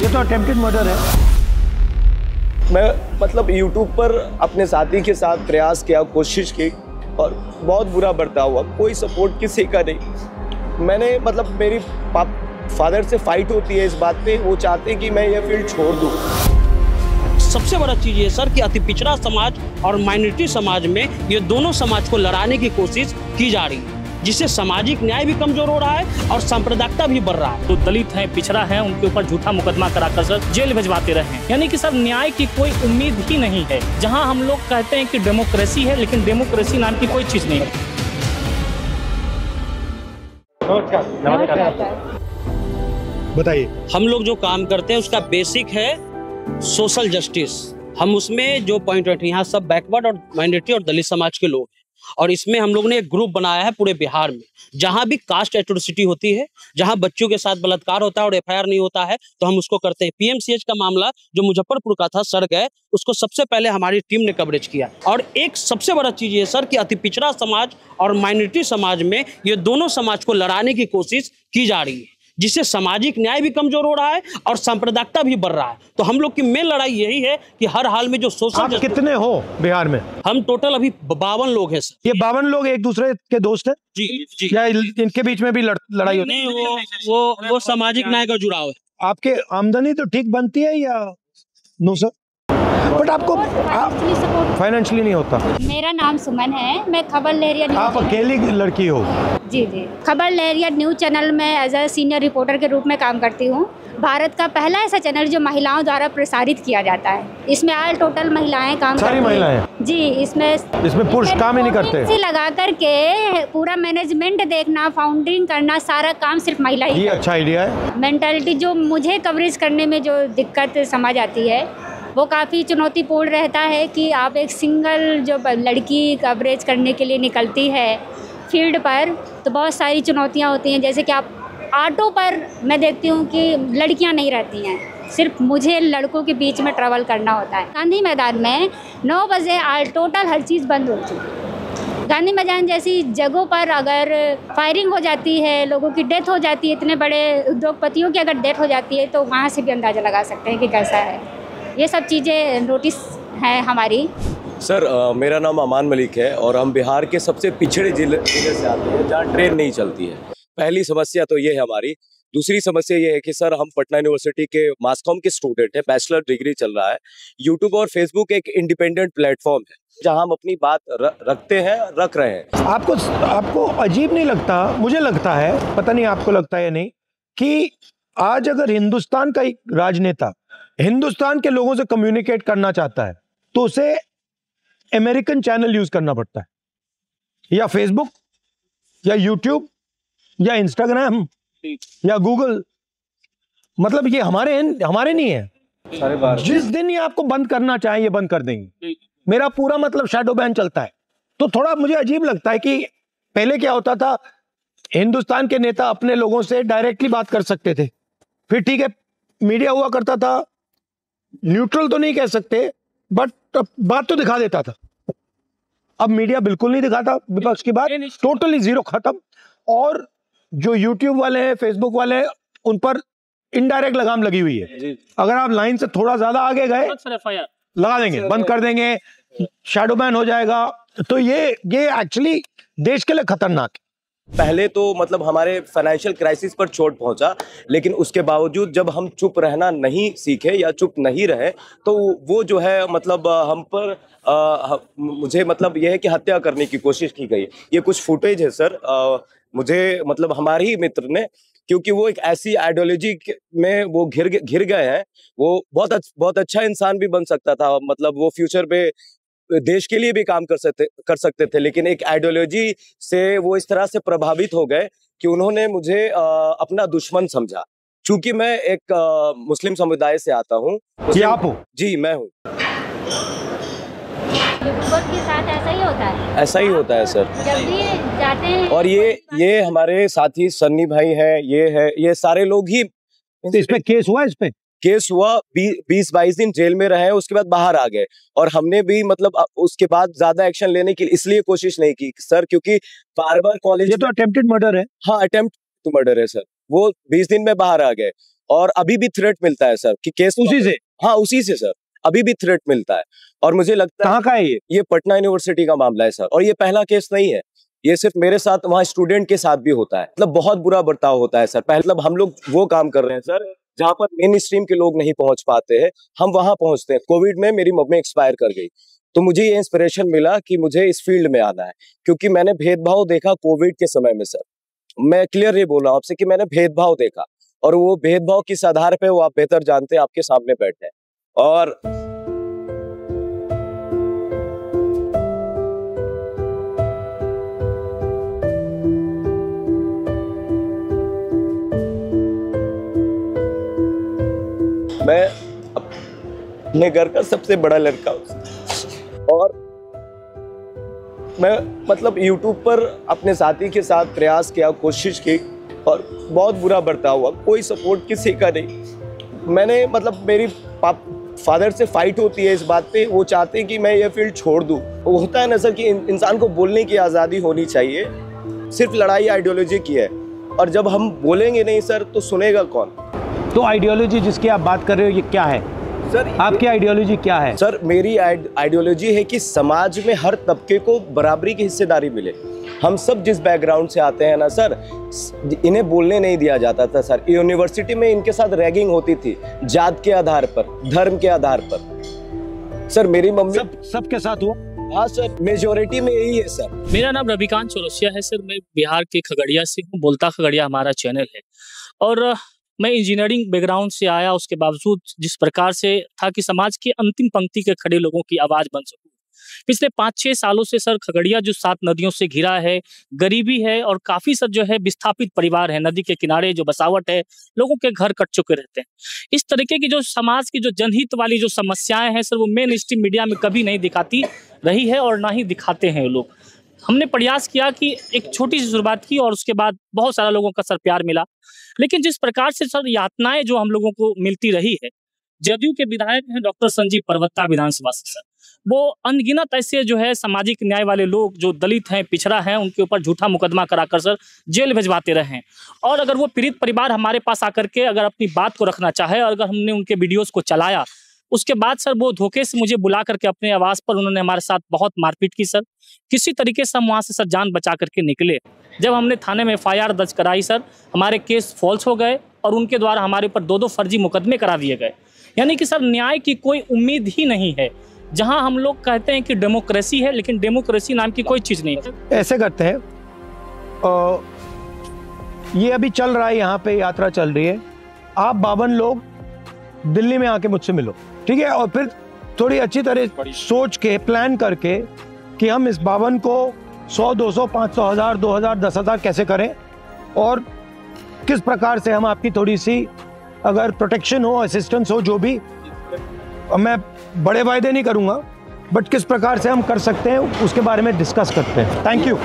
ये तो attempted murder है। मैं मतलब YouTube पर अपने साथी के साथ प्रयास किया, कोशिश की और बहुत बुरा बर्ताव हुआ। कोई सपोर्ट किसी का नहीं। मैंने मतलब मेरी फादर से फाइट होती है इस बात पे, वो चाहते हैं कि मैं ये फील्ड छोड़ दूँ। सबसे बड़ा चीज ये सर कि अति पिछड़ा समाज और माइनॉरिटी समाज में ये दोनों समाज को लड़ाने की कोशिश की जा रही है, जिससे सामाजिक न्याय भी कमजोर हो रहा है और सांप्रदायिकता भी बढ़ रहा है। तो दलित है, पिछड़ा है, उनके ऊपर झूठा मुकदमा कराकर सर जेल भिजवाते रहे हैं। यानी कि सर न्याय की कोई उम्मीद ही नहीं है। जहां हम लोग कहते हैं कि डेमोक्रेसी है, लेकिन डेमोक्रेसी नाम की कोई चीज नहीं है। बताइए। हम लोग जो काम करते हैं उसका बेसिक है सोशल जस्टिस। हम उसमें जो पॉइंट रखते हैं, यहाँ सब बैकवर्ड और माइनॉरिटी और दलित समाज के लोग हैं, और इसमें हम लोग ने एक ग्रुप बनाया है पूरे बिहार में। जहां भी कास्ट एट्रोसिटी होती है, जहां बच्चों के साथ बलात्कार होता है और एफआईआर नहीं होता है, तो हम उसको करते हैं। पीएमसीएच का मामला जो मुजफ्फरपुर का था, सड़ गए, उसको सबसे पहले हमारी टीम ने कवरेज किया। और एक सबसे बड़ा चीज ये सर कि अति पिछड़ा समाज और माइनॉरिटी समाज में ये दोनों समाज को लड़ाने की कोशिश की जा रही है, जिससे सामाजिक न्याय भी कमजोर हो रहा है और सांप्रदायिकता भी बढ़ रहा है। तो हम लोग की मेन लड़ाई यही है कि हर हाल में जो सोशल। आप कितने हो बिहार में? हम टोटल अभी 52 लोग हैं सर। ये 52 लोग एक दूसरे के दोस्त हैं? जी। या इनके बीच में भी लड़ाई होती है? नहीं, वो सामाजिक न्याय का जुड़ाव है। आपके आमदनी तो ठीक बनती है या नो सर? बट आपको फाइनेंशियली नहीं होता। मेरा नाम सुमन है, मैं खबर लहरिया न्यूज़। आप अकेली लड़की हो? जी। खबर लहरिया न्यूज़ चैनल में एज ए सीनियर रिपोर्टर के रूप में काम करती हूँ। भारत का पहला ऐसा चैनल जो महिलाओं द्वारा प्रसारित किया जाता है। इसमें ऑल टोटल महिलाएं काम करती हैं। सारी महिलाएं? जी। इसमें पुरुष काम ही नहीं करते? से लगा करके पूरा मैनेजमेंट देखना, फाउंडिंग करना, सारा काम सिर्फ महिला ही। ये अच्छा आइडिया है। मेंटालिटी जो मुझे कवरेज करने में जो दिक्कत समझ आती है, वो काफ़ी चुनौतीपूर्ण रहता है कि आप एक सिंगल जो लड़की कवरेज करने के लिए निकलती है फील्ड पर, तो बहुत सारी चुनौतियां होती हैं। जैसे कि आप ऑटो पर मैं देखती हूँ कि लड़कियां नहीं रहती हैं, सिर्फ मुझे लड़कों के बीच में ट्रैवल करना होता है। गांधी मैदान में 9 बजे टोटल हर चीज़ बंद होती है। गांधी मैदान जैसी जगहों पर अगर फायरिंग हो जाती है, लोगों की डेथ हो जाती है, इतने बड़े उद्योगपतियों की अगर डेथ हो जाती है, तो वहाँ से भी अंदाज़ा लगा सकते हैं कि कैसा है। ये सब चीज़ें नोटिस है हमारी। सर मेरा नाम अमान मलिक है और हम बिहार के सबसे पिछड़े जिले से आते हैं, जहाँ ट्रेन नहीं चलती है। पहली समस्या तो ये है हमारी। दूसरी समस्या ये है कि सर हम पटना यूनिवर्सिटी के मास कॉम के स्टूडेंट हैं, बैचलर डिग्री चल रहा है। यूट्यूब और फेसबुक एक इंडिपेंडेंट प्लेटफॉर्म है जहां हम अपनी बात रखते हैं, रख रहे हैं। आपको अजीब नहीं लगता? मुझे लगता है, पता नहीं आपको लगता है या नहीं, कि आज अगर हिंदुस्तान का एक राजनेता हिंदुस्तान के लोगों से कम्युनिकेट करना चाहता है, तो उसे अमेरिकन चैनल यूज करना पड़ता है, या फेसबुक, या यूट्यूब, या इंस्टाग्राम, या गूगल। मतलब ये हमारे नहीं है। जिस दिन ये आपको बंद करना चाहे, ये बंद कर देंगे। मेरा पूरा मतलब शैडो बैन चलता है। तो थोड़ा मुझे अजीब लगता है कि पहले क्या होता था, हिंदुस्तान के नेता अपने लोगों से डायरेक्टली बात कर सकते थे, फिर ठीक है मीडिया हुआ करता था, न्यूट्रल तो नहीं कह सकते बट बात तो दिखा देता था। अब मीडिया बिल्कुल नहीं दिखाता, विपक्ष की बात टोटली जीरो, खत्म। और जो यूट्यूब वाले हैं, फेसबुक वाले हैं, उन पर इनडायरेक्ट लगाम लगी हुई है। अगर आप लाइन से थोड़ा ज्यादा आगे गए, लगा देंगे, बंद कर देंगे, शैडो बैन हो जाएगा। तो ये एक्चुअली देश के लिए खतरनाक है। पहले तो मतलब हमारे फाइनेंशियल क्राइसिस पर चोट पहुंचा, लेकिन उसके बावजूद जब हम चुप रहना नहीं सीखे या चुप नहीं रहे, तो वो जो है मतलब हम पर मुझे मतलब यह है कि हत्या करने की कोशिश की गई। ये कुछ फुटेज है सर, मुझे मतलब हमारे ही मित्र ने, क्योंकि वो एक ऐसी आइडियोलॉजी में वो घिर गए हैं। वो बहुत अच्छा इंसान भी बन सकता था, मतलब वो फ्यूचर पे देश के लिए भी काम कर सकते थे, लेकिन एक आइडियोलॉजी से वो इस तरह से प्रभावित हो गए कि उन्होंने मुझे अपना दुश्मन समझा। चूंकि मैं एक मुस्लिम समुदाय से आता हूँ। ये आप हो? जी मैं हूँ। के साथ ऐसा ही होता है? ऐसा ही होता है सर, जब भी जाते हैं। और ये हमारे साथी सन्नी भाई हैं, ये सारे लोग ही। इस पे केस हुआ? इस पे केस हुआ, 20-22 दिन जेल में रहे, उसके बाद बाहर आ गए। और हमने भी मतलब उसके बाद ज्यादा एक्शन लेने की इसलिए कोशिश नहीं की सर, क्योंकि बार बार कॉलेज। ये तो अटेम्प्टेड मर्डर है। हाँ, अटेम्प्ट टू मर्डर है सर। वो 20 दिन में बाहर आ गए और अभी भी थ्रेट मिलता है सर कि केस उसी से? हाँ उसी से सर, अभी भी थ्रेट मिलता है। और मुझे लगता है कहाँ का है ये पटना यूनिवर्सिटी का मामला है सर, और ये पहला केस नहीं है, ये सिर्फ मेरे साथ, वहाँ स्टूडेंट के साथ भी होता है। मतलब बहुत बुरा बर्ताव होता है सर। मतलब हम लोग वो काम कर रहे हैं सर जहाँ पर मेन स्ट्रीम के लोग नहीं पहुंच पाते हैं, हम वहां पहुंचते हैं। कोविड में मेरी मम्मी एक्सपायर कर गई, तो मुझे ये इंस्पिरेशन मिला कि मुझे इस फील्ड में आना है, क्योंकि मैंने भेदभाव देखा कोविड के समय में सर। मैं क्लियर ये बोल रहा हूँ आपसे कि मैंने भेदभाव देखा, और वो भेदभाव किस आधार पे वो आप बेहतर जानते हैं, आपके सामने बैठे हैं। और मैं अपने घर का सबसे बड़ा लड़का हूँ, और मैं मतलब YouTube पर अपने साथी के साथ प्रयास किया, कोशिश की, और बहुत बुरा बर्ताव हुआ। कोई सपोर्ट किसी का नहीं। मैंने मतलब मेरी फादर से फाइट होती है इस बात पे, वो चाहते हैं कि मैं ये फील्ड छोड़ दूँ। वो होता है ना सर कि इंसान को बोलने की आज़ादी होनी चाहिए। सिर्फ लड़ाई आइडियोलॉजी की है, और जब हम बोलेंगे नहीं सर तो सुनेगा कौन? तो आइडियोलॉजी जिसकी आप बात कर रहे हो ये क्या है सर? आपकी आइडियोलॉजी क्या है? सर मेरी आइडियोलॉजी है कि समाज में हर तबके को बराबरी की हिस्सेदारी मिले। हम सब जिस बैकग्राउंड से आते हैं ना सर, इन्हें बोलने नहीं दिया जाता था सर। यूनिवर्सिटी में इनके साथ रैगिंग होती थी, जात के आधार पर, धर्म के आधार पर। सर मेरी मम्मी सबके साथ हुआ? हाँ सर, मेजोरिटी में यही है सर। मेरा नाम रविकांत चौरसिया है सर, मैं बिहार के खगड़िया से हूँ। बोलता खगड़िया हमारा चैनल है, और मैं इंजीनियरिंग बैकग्राउंड से आया। उसके बावजूद जिस प्रकार से था कि समाज के अंतिम पंक्ति के खड़े लोगों की आवाज बन सकूं, पिछले 5-6 सालों से सर खगड़िया जो 7 नदियों से घिरा है, गरीबी है, और काफी सर जो है विस्थापित परिवार है। नदी के किनारे जो बसावट है, लोगों के घर कट चुके रहते हैं। इस तरीके की जो समाज की जो जनहित वाली जो समस्याएं हैं सर, वो मेन स्ट्रीम मीडिया में कभी नहीं दिखाती रही है, और ना ही दिखाते हैं लोग। हमने प्रयास किया कि एक छोटी सी शुरुआत की, और उसके बाद बहुत सारा लोगों का सर प्यार मिला। लेकिन जिस प्रकार से सर यातनाएं जो हम लोगों को मिलती रही है, जदयू के विधायक हैं डॉक्टर संजीव परवत्ता विधानसभा से सर, वो अनगिनत ऐसे जो है सामाजिक न्याय वाले लोग जो दलित हैं, पिछड़ा हैं, उनके ऊपर झूठा मुकदमा कराकर सर जेल भिजवाते रहे हैं। और अगर वो पीड़ित परिवार हमारे पास आकर के अगर अपनी बात को रखना चाहे, और अगर हमने उनके वीडियोस को चलाया, उसके बाद सर वो धोखे से मुझे बुला करके अपने आवास पर उन्होंने हमारे साथ बहुत मारपीट की सर। किसी तरीके से हम वहाँ से सर जान बचा करके निकले। जब हमने थाने में FIR दर्ज कराई सर, हमारे केस फॉल्स हो गए, और उनके द्वारा हमारे ऊपर 2-2 फर्जी मुकदमे करा दिए गए। यानी कि सर न्याय की कोई उम्मीद ही नहीं है। जहां हम लोग कहते हैं कि डेमोक्रेसी है, लेकिन डेमोक्रेसी नाम की कोई चीज़ नहीं है। ऐसे करते हैं, ये अभी चल रहा है, यहाँ पे यात्रा चल रही है। आप 52 लोग दिल्ली में आके मुझसे मिलो, ठीक है? और फिर थोड़ी अच्छी तरह सोच के प्लान करके कि हम इस 52 को 100, 200, 500, 1000, 2000, 10,000 कैसे करें, और किस प्रकार से हम आपकी थोड़ी सी अगर प्रोटेक्शन हो, असिस्टेंस हो, जो भी, मैं बड़े वायदे नहीं करूंगा, बट किस प्रकार से हम कर सकते हैं उसके बारे में डिस्कस करते हैं। Thank you.